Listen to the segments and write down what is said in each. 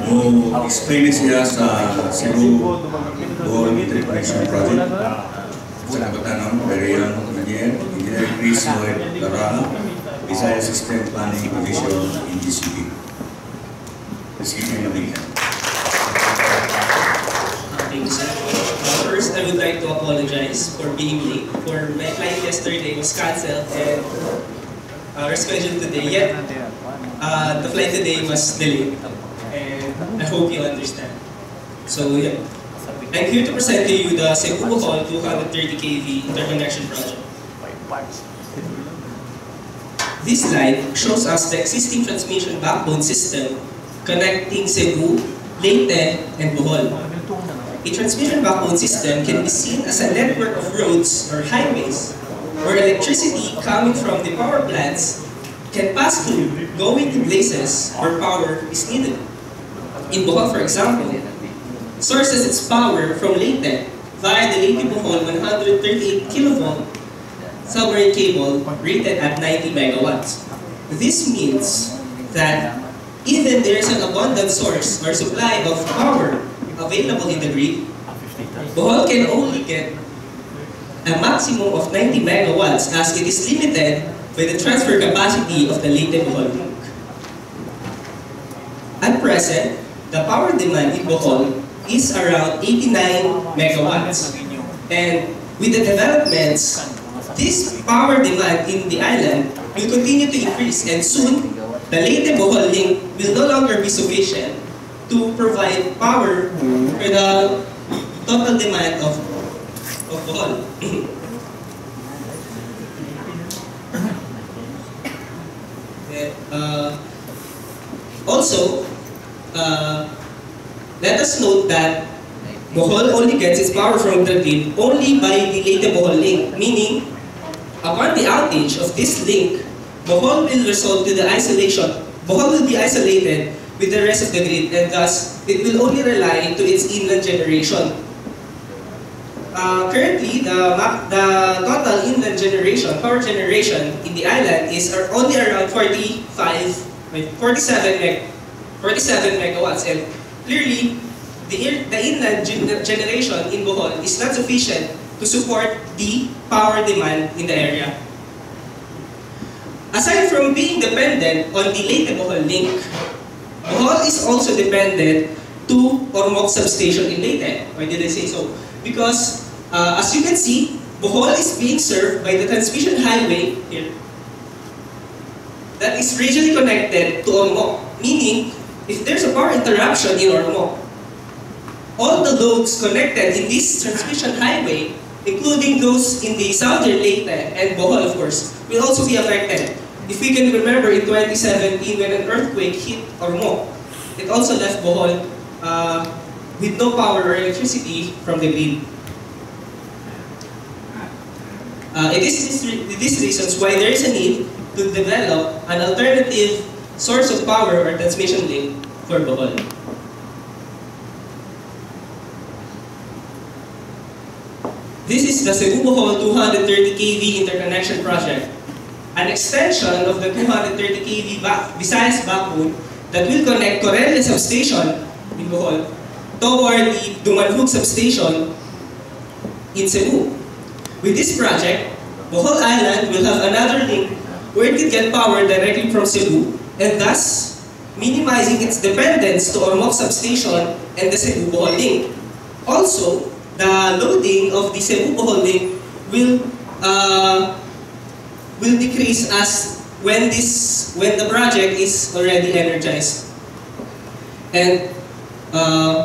Explain siya sa Cebu-Bohol Interconnection Project sa Nagatanon, Perian, Engineer Chris Lloyd Lara, Visayas System Planning Division, NGCP. Let's give him a big hand. Thank you, sir. First, I would like to apologize for being late. For my flight yesterday was cancelled and rescheduled today. Yet, the flight today was delayed. And I hope you understand. So, yeah. I'm here to present to you the Cebu-Bohol 230 kV interconnection project. This slide shows us the existing transmission backbone system connecting Cebu, Leyte, and Bohol. A transmission backbone system can be seen as a network of roads or highways where electricity coming from the power plants can pass through, going to places where power is needed. In Bohol, for example, sources its power from Leyte via the Leyte-Bohol 138 kV submarine cable rated at 90 megawatts. This means that even there is an abundant source or supply of power available in the grid, Bohol can only get a maximum of 90 megawatts as it is limited by the transfer capacity of the Leyte-Bohol link. At present, the power demand in Bohol is around 89 megawatts. And with the developments, this power demand in the island will continue to increase, and soon, the Leyte-Bohol link will no longer be sufficient to provide power for the total demand of Bohol. Also, let us note that Bohol only gets its power from the grid only by the Leyte-Bohol link, meaning upon the outage of this link, Bohol will result to the isolation. Bohol will be isolated with the rest of the grid, and thus it will only rely to its inland generation. Currently, the total inland generation, power generation in the island is only around 47 megawatts, and clearly, the inland generation in Bohol is not sufficient to support the power demand in the area. Aside from being dependent on the Leyte-Bohol link, Bohol is also dependent to Ormoc substation in Leyte. Why did I say so? Because as you can see, Bohol is being served by the transmission highway here that is regionally connected to Ormoc, meaning if there's a power interruption in Ormoc, all the loads connected in this transmission highway, including those in the southern Leyte and Bohol, of course, will also be affected. If we can remember in 2017 when an earthquake hit Ormoc, it also left Bohol with no power or electricity from the grid. It is these reasons why there is a need to develop an alternative source of power or transmission link for Bohol. This is the Cebu-Bohol 230 kV interconnection project, an extension of the 230 kV Visayas backbone that will connect Corelle substation in Bohol toward the Dumanhug substation in Cebu. With this project, Bohol Island will have another link where it can get power directly from Cebu, and thus minimizing its dependence to Ormoc substation and the Cebu-Bohol link. Also, the loading of the Cebu-Bohol link will decrease as when the project is already energized. And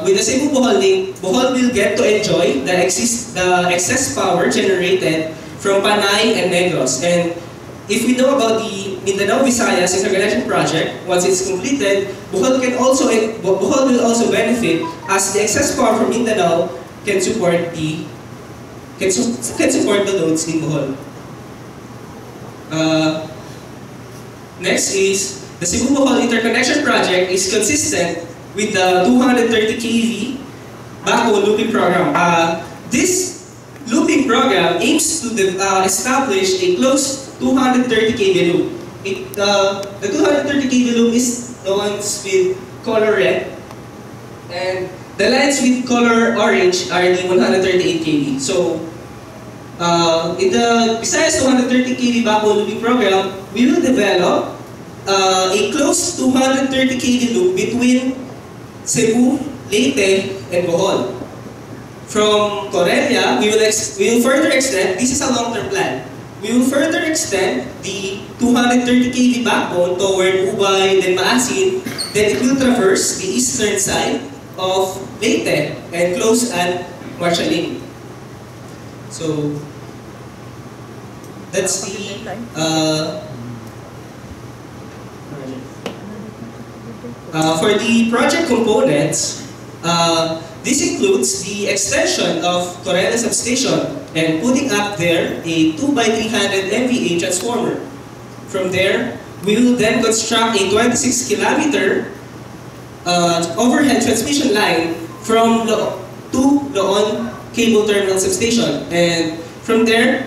with the Cebu-Bohol link, Bohol will get to enjoy the excess power generated from Panay and Negros. And if we know about the Mindanao Visayas interconnection project, once it's completed, Bohol will also benefit as the excess power from Mindanao can support the loads in Bohol. Next is the Cebu-Bohol interconnection project is consistent with the 230 kV backbone looping program. This looping program aims to establish a closed 230 kV loop. The 230 kV loop is the ones with color red, And the lines with color orange are the 138 kV. So, in the Visayas 230 kV backbone looping program, we will develop a close 230 kV loop between Cebu, Leyte, and Bohol. From Corelia, we will further extend, this is a long-term plan, we will further extend the 230 kV backbone toward Ubay, then Maasin, then it will traverse the eastern side of Leyte and close at Marchaling. So, that's the for the project components, this includes the extension of Corelia substation and putting up there a 2x300 MVA transformer. From there, we will then construct a 26-kilometer overhead transmission line from to Loon Cable Terminal substation. And from there,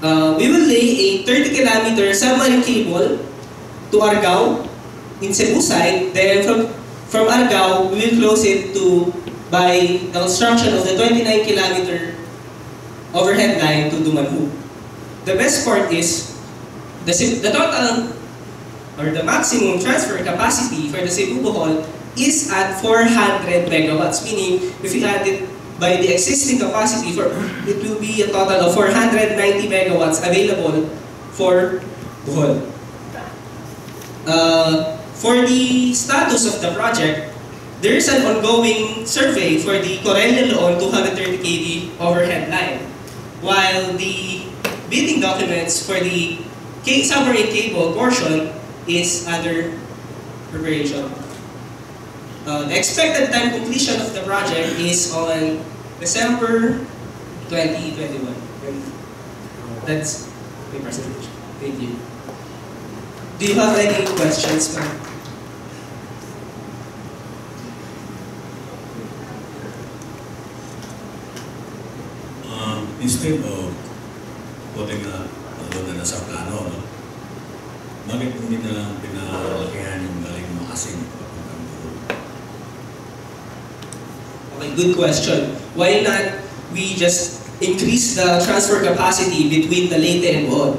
we will lay a 30-kilometer submarine cable to Argao in Cebu side. Then from Argao, we will close it by the construction of the 29-kilometer overhead line to Dumanhu. The best part is the total or the maximum transfer capacity for the Cebu-Bohol is at 400 megawatts, meaning if we add it by the existing capacity, it will be a total of 490 megawatts available for Bohol. For the status of the project, there is an ongoing survey for the Corelia-Loon 230 kV overhead line, while the bidding documents for the submarine cable portion is under preparation. The expected time completion of the project is on December 2021. That's my presentation. Thank you. Do you have any questions, ma'am? Instead of putting doon na nasa plano, no? Bakit hindi na lang pinalakihan yung galing maasin? Okay, good question. Why not we just increase the transfer capacity between the Leyte and Bohol?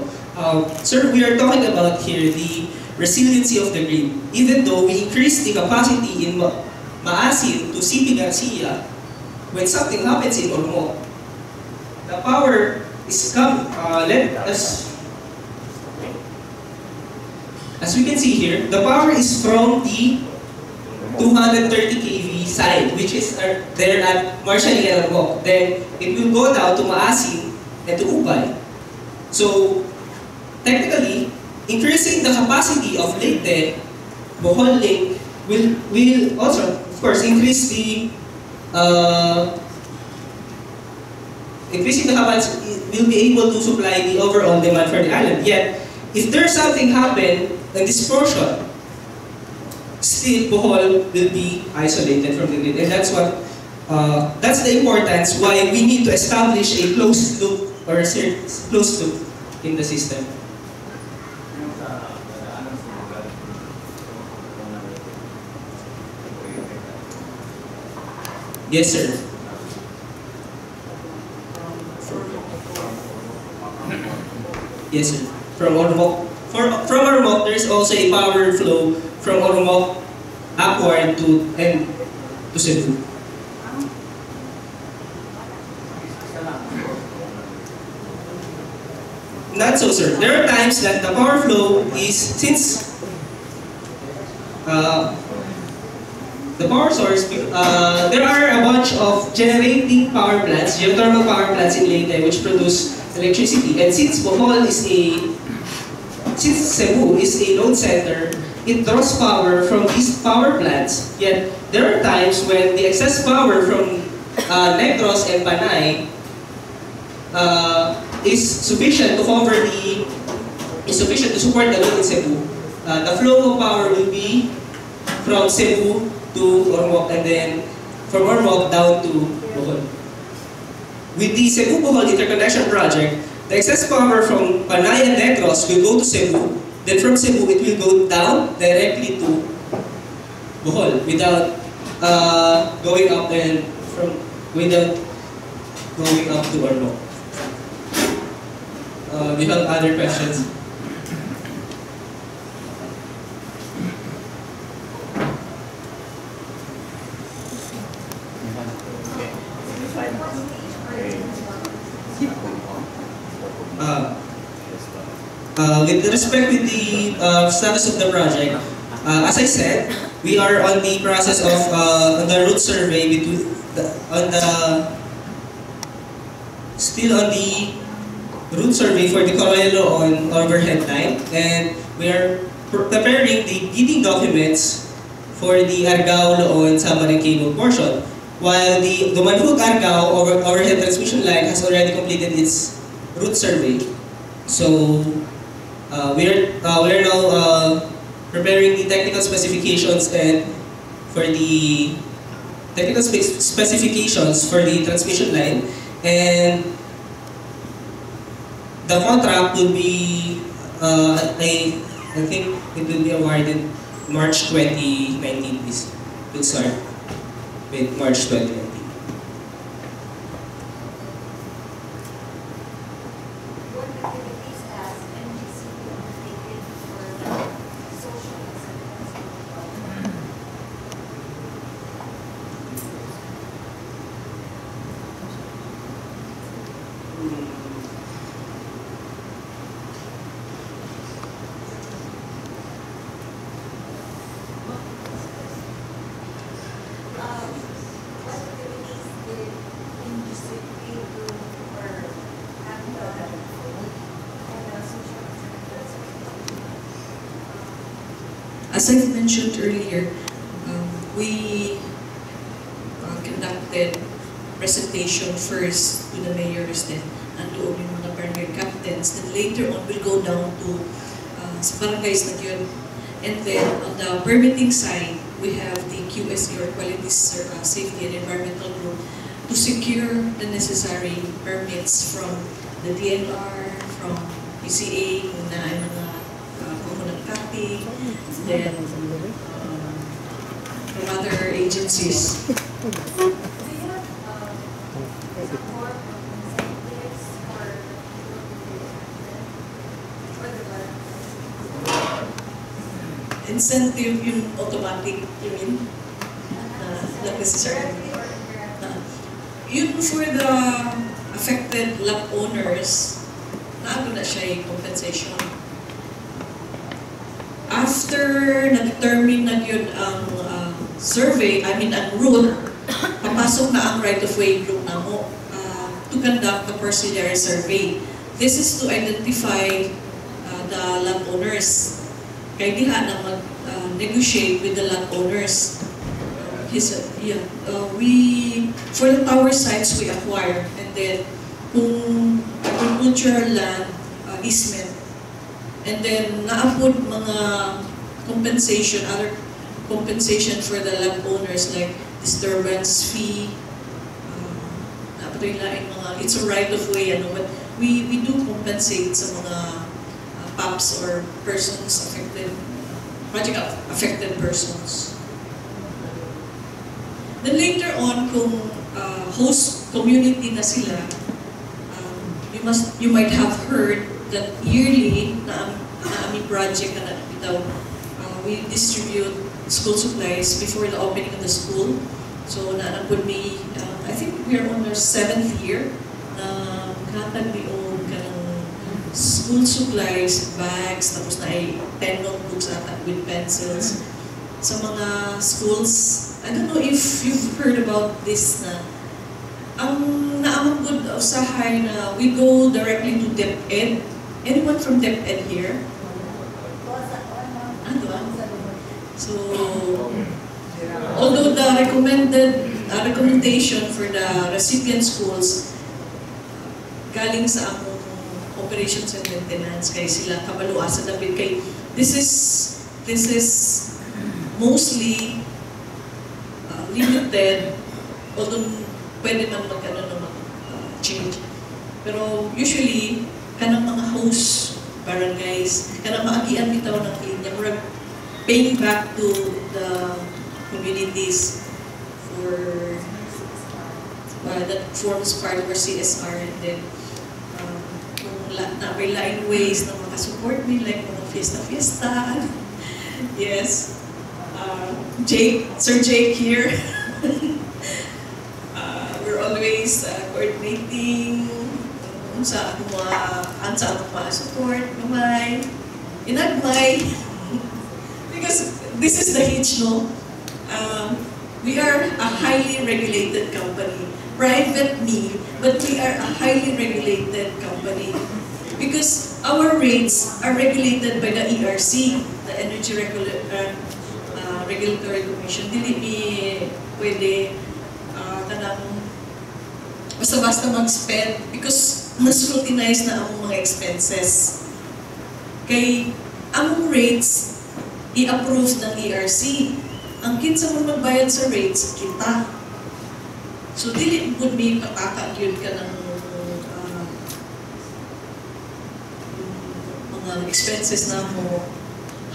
Sir, we are talking about here the resiliency of the grid. Even though we increase the capacity in Maasin to CP Garcia, when something happens in Ormoc, the power is coming. As we can see here, the power is from the 230 kV side, which is there at Marchaling and Ormoc. Then it will go down to Maasin and to Ubay. So technically, increasing the capacity of Leyte, Bohol link will also, of course, increase the increasing the capacity will be able to supply the overall demand for the island. Yet, if there's something happen in this portion, still Bohol will be isolated from the grid, and that's what that's the importance why we need to establish a closed loop or a closed loop in the system. Yes, sir. Yes, sir. From Ormoc, there is also a power flow from Ormoc upward to Cebu. Not so, sir. There are times that the power flow is, since the power source, there are a bunch of generating power plants, geothermal power plants in Leyte which produce electricity. And since Cebu is a load center, it draws power from these power plants. Yet there are times when the excess power from Negros and Panay is sufficient to support the load in Cebu. The flow of power will be from Cebu to Ormoc and then from Ormoc down to Bohol. With the Cebu-Bohol interconnection project, the excess power from Panay and Negros will go to Cebu. Then from Cebu, it will go down directly to Bohol without going up and without going up to or no. Do you have other questions? With respect to the status of the project, as I said, we are on the process of on the route survey still on the route survey for the Coroyalo overhead line, and we are preparing the bidding documents for the Argao-Loon Samarin cable portion, while the Dumanhog-Argao overhead transmission line has already completed its route survey. So we are now preparing the technical specifications and for the technical specifications for the transmission line, and the contract will be I think it will be awarded March 2019. This will start with March 2019. What activities has NGCP undertaken for the social acceptance of the what activities did NGCP do for the social acceptance of As I've mentioned earlier, we conducted presentation first to the mayors, then and to yung mga barangay captains. Then later on, we'll go down to sa barangays na yun. And then on the permitting side, we have the QSE or Quality Safety and Environmental Group to secure the necessary permits from the DNR, from PCA, kung na ay mga pumunang copy, then from other agencies. Do you have support incentives for the Incentive yung automatic, you mean? Not necessarily. Yun for the affected lot owners, naano na siya yung compensation. After na-determine na yun ang survey, ang route, papasok na ang right-of-way group na mo to conduct the parcellary survey. This is to identify the lot owners. Kaya diha na mag-negotiate with the lot owners. For the tower sites we acquire, and then kung agricultural land, easement, and then naapod mga compensation, other compensation for the land owners like disturbance fee, naapod yung lain mga, it's a right of way, but we do compensate sa mga PAPs or persons affected, project affected persons. Then later on, kung host community na sila, you might have heard that yearly na aming project na bitaw, we distribute school supplies before the opening of the school. So naanapod me, I think we are on our 7th year na katag ni school supplies, bags, tapos na ay 10 notebooks ata with pencils sa mga schools. I don't know if you've heard about this na ang naamang good usahay na we go directly to DepEd. Anyone from DepEd here? So, although the recommendation for the recipient schools galing sa among operations and maintenance, kay sila kabaluan sa dapit kay this is mostly limited, although pwede man mag-change. Pero usually kanang mga host barangays, kanang maagian bitaw ng linya, murag paying back to the communities. for that forms part of our CSR, and then kung na-apply ways na makasupport me, like mga fiesta-fiesta. Yes. Sir Jake here. We're always coordinating sa mga support, gamay, inagmay. Because this is the hitch, no? We are a highly regulated company. Private me, but we are a highly regulated company. Because our rates are regulated by the ERC, the Energy Regulatory Commission. Dili mi pwede kanang basta-basta mag-spend because na-scrutinize na ang mga expenses. Kay among rates, i-approve ng ERC. Ang kinsa mo magbayad sa rates, kita. So, dili po may pataka yun ka ng mga expenses na mo.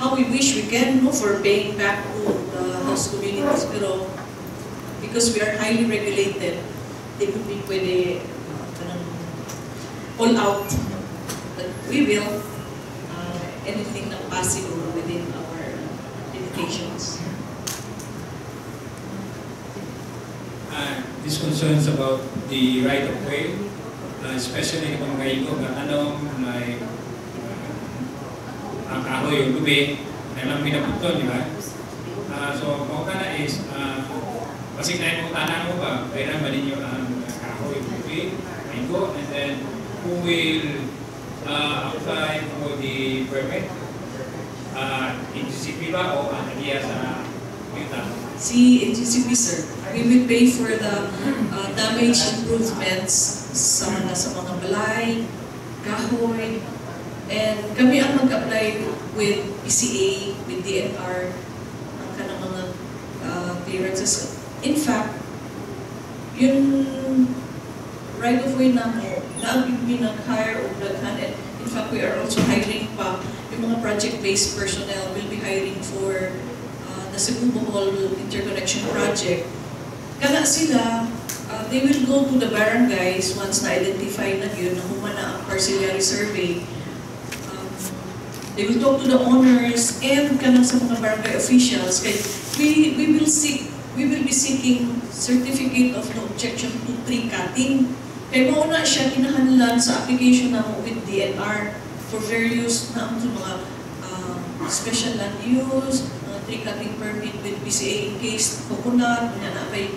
How we wish we can, no, for paying back to the host communities. Pero, because we are highly regulated, di po may pwede all out. But we will, anything na possible within our limitations. This concerns about the right of way, especially kung mga igo na may ang kahoy yung lubi, na lang pinapunton, di ba? So, kung ka na is, basig na yung tanan mo ba, kailan ba ninyo ang kahoy yung lubi, igo, and then who will apply for the permit? NGCP ba o ang idea sa kita? Si NGCP, sir. We will pay for the damage improvements sa mga balay, kahoy, and kami ang mag-apply with PCA, with DNR, ang kanang mga clearances. In fact, yung right of way na mo, naagigmi nag-hire o daghan, and in fact, we are also hiring pa. Yung mga project-based personnel will be hiring for the AUDIO-Bohol interconnection project. Kana sila, they will go to the barangays once na-identify na yun, na humana ang parcellary survey. They will talk to the owners and kana sa mga barangay officials. Kaya we will be seeking certificate of no objection to tree cutting. Kaya mauna siya kinahanglan sa application na mo with DNR for various na mga special land use, tree cutting permit with PCA in case coconut, na may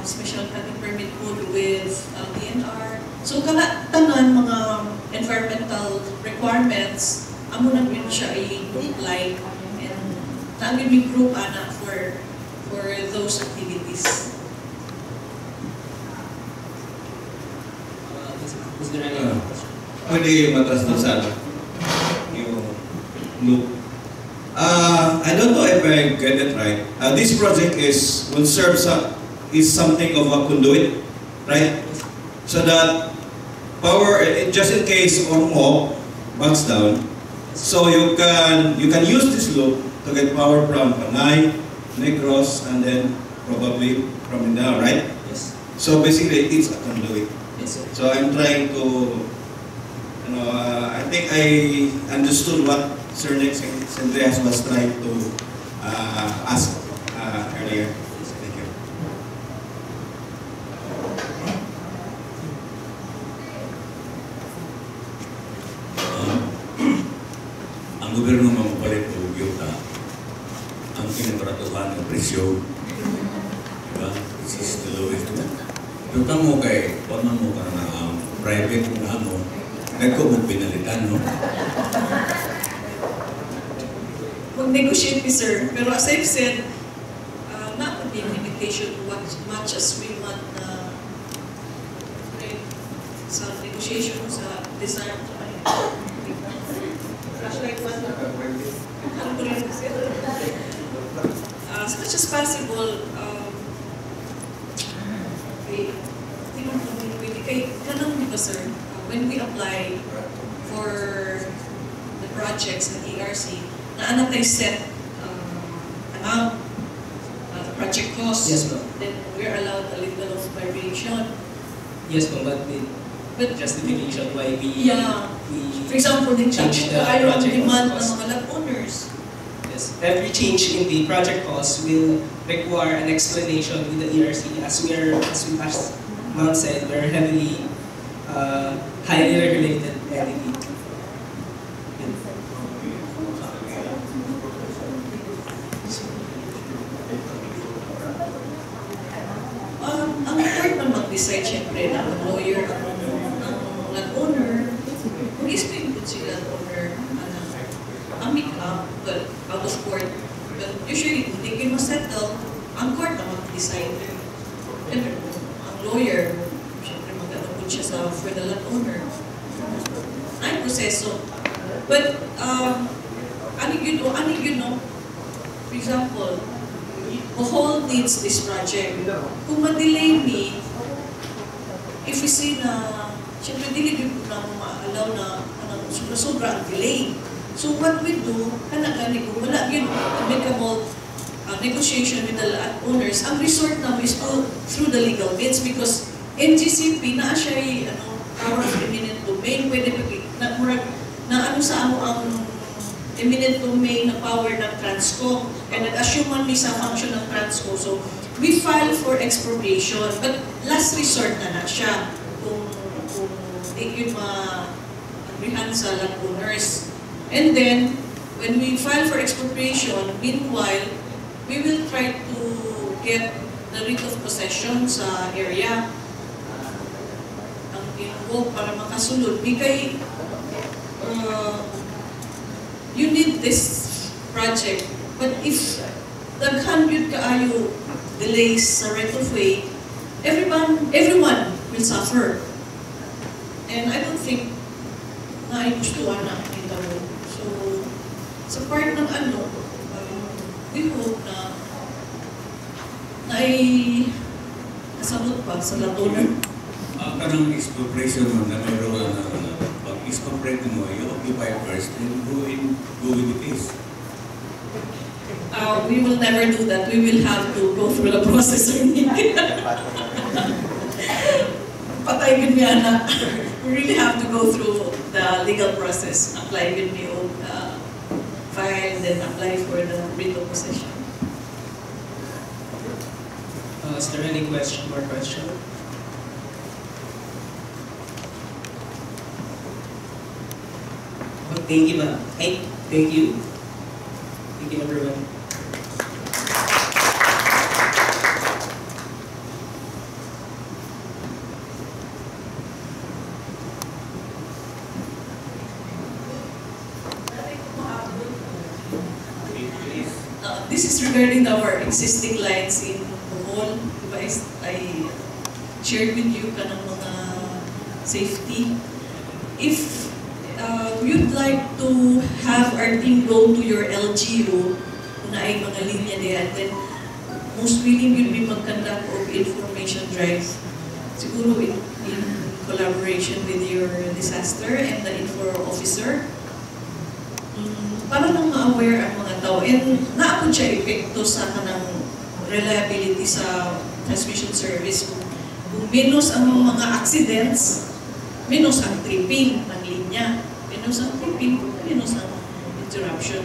special cutting permit code with DNR. So tanan mga environmental requirements, amo na yun siya i-apply, and namin may group ana for those activities. Pwede matras na sana yung loop. I don't know if I get it right. This project will serve is something of a conduit, right? So that power, just in case Ormo backs down, so you can use this loop to get power from Panay, Negros, and then probably from Mindanao, right? Yes. So basically, it's a conduit. Yes, sir. So I'm trying to, I think I understood what Sir Nick Andreas was trying to ask earlier. Thank you. Ang gobyerno mamupalit o yuta ang kinabaratuhan ng presyo, diba? This is the lowest one. Yung kamo kay, huwag man mo ka na private na mo, nagko mo pinalitan, no? Mag-negotiate me, sir. Pero as I've said, not to be a limitation much as we want sa negotiation sa design. As much as possible, sir, when we apply for the projects at ERC, na tayo set amount, the project costs. Yes, ma'am. Then we're allowed a little of variation. Yes, ma'am, but with But justification why we yeah, for example, change the ayaw ang project demand ng cost. mga lab owners. Yes, every change in the project cost will require an explanation with the ERC. As Ma'am said, we're heavily, highly regulated entity. Ang court na mag-decide siyempre na ang lawyer, ang landowner, kung isipin ko si landowner, but out of court, but usually kung hindi kayo ma-settle, ang court na mag-decide. Siyempre, ang lawyer, siyempre mag-alabot siya for the landowner. Ay, proseso. But, ano yun, no? For example, Bohol needs this project. Kung ma-delay me, if we see na, siyempre dili na ma-allow na sobra ang delay. So what we do, kanagani ko, wala yun, amicable negotiation with the owners. Ang resort na is through the legal means because NGCP na siya power of eminent domain, pwede na ano sa amo ang eminent domain na power ng Transco. And nag-assume man sa function ng Transco. So, we file for expropriation. But last resort na siya. Kung di yun ma-agrihan sa landowners. And then, when we file for expropriation, meanwhile, we will try to get the writ of possession sa area. Ang invoke para makasulod. Bigay, you need this project. But if daghan yun kaayo delays sa right of way, everyone will suffer. And I don't think na ay gustuhan na kita mo. So, sa part ng we hope na ay kasabot pa sa landowner. Kanang expropriation mo na mayroon na pag-expropriate mo, you occupy first and go with the case. We will never do that. We will have to go through the process. Patay yun yan na. We really have to go through the legal process. Apply with the old file, then apply for the writ of possession. Is there any more question? Thank you, ma'am. Hey, thank you. Thank you, everyone. This is regarding our existing lines in Bohol. I shared with you kanang mga safety. If you'd like to have our team go to your LGU, kung na ay mga linya diyan, then most willing will be mag-conduct of information drive. Siguro in collaboration with your disaster and the info officer. Para lang ma-aware ang mga tao. And naapod siya epekto sa kanang reliability sa transmission service. Kung minus ang mga accidents, minus ang tripping ng linya. Minus ang tripping, minus ang interruption.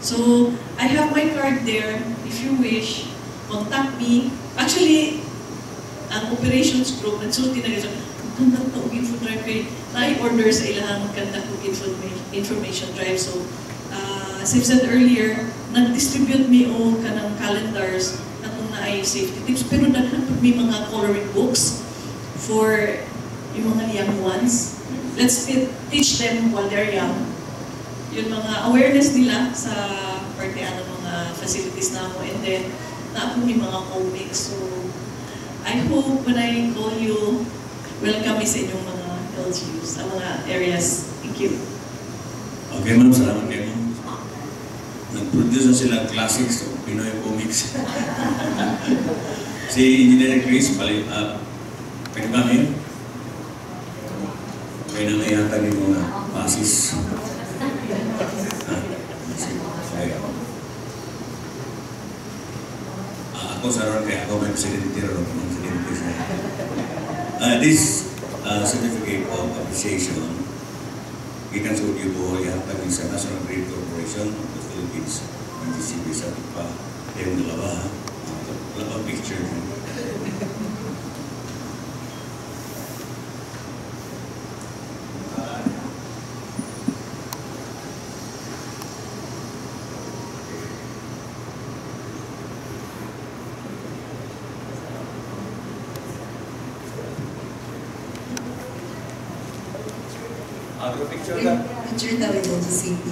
So, I have my card there. If you wish, contact me. Actually, ang operations group, nagsulti na gano'n, conduct ng info drive kayo. Na-order sa ilang conduct ng information drive. So, as I've said earlier, nag-distribute me o kanang calendars na kung na ay safety tips. Pero daghan may mga coloring books for yung mga young ones. Let's teach them while they're young. Yung mga awareness nila sa partean ng mga facilities na mo. And then, naapon yung mga comics. So, I hope when I call you, welcome sa inyong mga LGUs, sa mga areas. Thank you. Okay, ma'am. Salamat kayo. Nag-produce na sila classics o Pinoy comics. Si Engineer Chris, pwede ba ngayon? Pwede na may hatag yung mga basis. ako sa ron kaya ako may presidente ron, presidente siya. This certificate of appreciation, gikan sa AUDIO-Bohol, ihatag sa National Grid Corporation of the Philippines, NGCP sa pa, yung dalawa, wala picture. Picture Picture daw yung NGCP.